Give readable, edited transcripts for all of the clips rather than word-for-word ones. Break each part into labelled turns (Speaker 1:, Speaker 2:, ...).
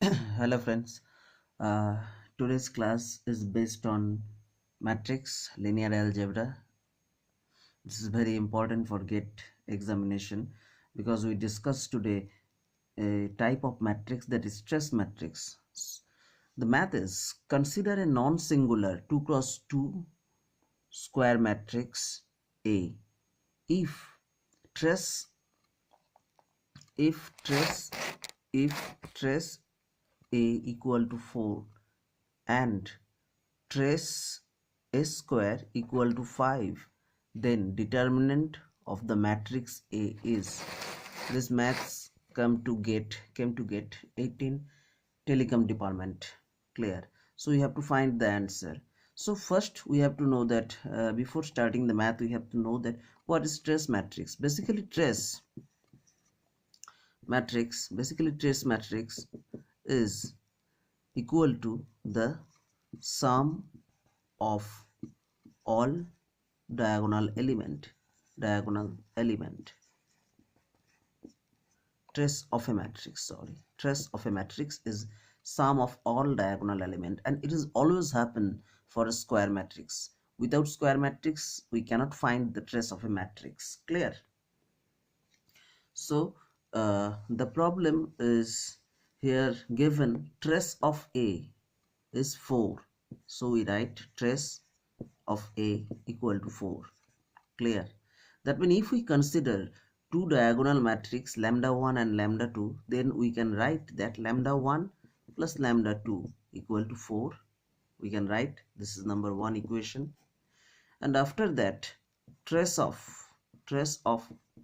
Speaker 1: Hello friends. uh, Today's class is based on matrix linear algebra. This is very important for gate examination because we discussed today a type of matrix, that is stress matrix. The math is: consider a non-singular 2 cross 2 square matrix A. if trace if trace if trace A equal to 4 and trace A square equal to 5, then determinant of the matrix A is. This maths came to get 18 telecom department. Clear? So we have to find the answer. So first we have to know that before starting the math, we have to know that what is trace matrix. Trace matrix is equal to the sum of all diagonal element. Trace of a matrix is sum of all diagonal element, and it is always happen for a square matrix. Without square matrix we cannot find the trace of a matrix. Clear? So the problem is here given trace of A is 4, so we write trace of A equal to 4. Clear? That means if we consider two diagonal matrix lambda 1 and lambda 2, then we can write that lambda 1 plus lambda 2 equal to 4. We can write this is number 1 equation. And after that, trace of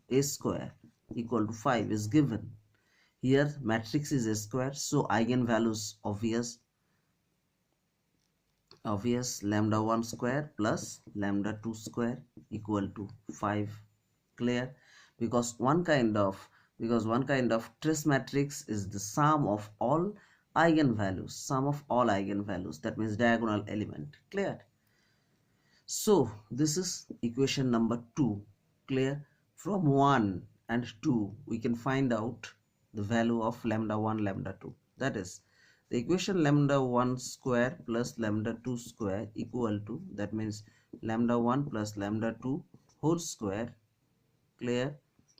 Speaker 1: A square equal to 5 is given. Here matrix is A square, so eigenvalues obvious lambda 1 square plus lambda 2 square equal to 5. Clear? Because one kind of trace matrix is the sum of all eigenvalues, that means diagonal element. Clear? So this is equation number 2. Clear? From 1 and 2 we can find out the value of lambda 1 lambda 2. That is, the equation lambda 1 square plus lambda 2 square equal to, that means lambda 1 plus lambda 2 whole square. Clear?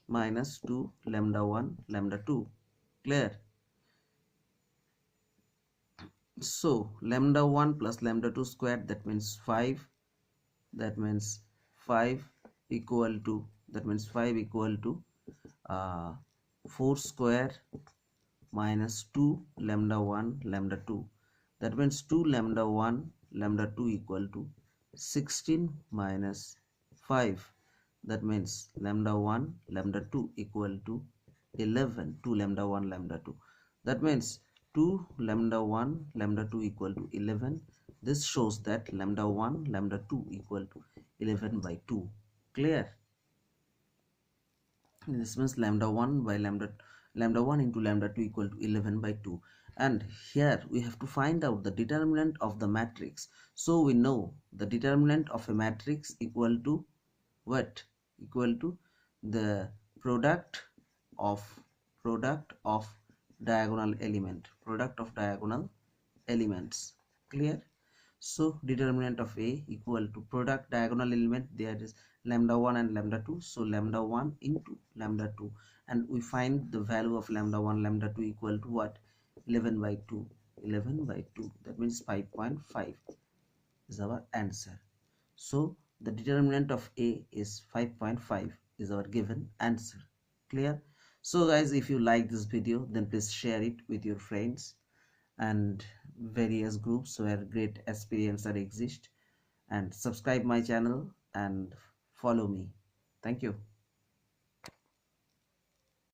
Speaker 1: Minus 2 lambda 1 lambda 2. Clear? So lambda 1 plus lambda 2 square, that means 5. That means 5 equal to, uh, 4 square minus 2 lambda 1 lambda 2. That means 2 lambda 1 lambda 2 equal to 16 minus 5. That means lambda 1 lambda 2 equal to 11. 2 lambda 1 lambda 2. That means 2 lambda 1 lambda 2 equal to 11. This shows that lambda 1 lambda 2 equal to 11 by 2. Clear? This means lambda 1 by lambda 1 into lambda 2 equal to 11 by 2. And here we have to find out the determinant of the matrix. So we know the determinant of a matrix equal to what? Equal to the product of diagonal elements. Clear? So determinant of A equal to product diagonal element, there is lambda 1 and lambda 2, so lambda 1 into lambda 2, and we find the value of lambda 1 lambda 2 equal to what? 11 by 2. That means 5.5 is our answer. So the determinant of A is 5.5 is our given answer. Clear? So guys, if you like this video, then please share it with your friends and various groups where great experiences exist, and subscribe my channel and follow me. Thank you.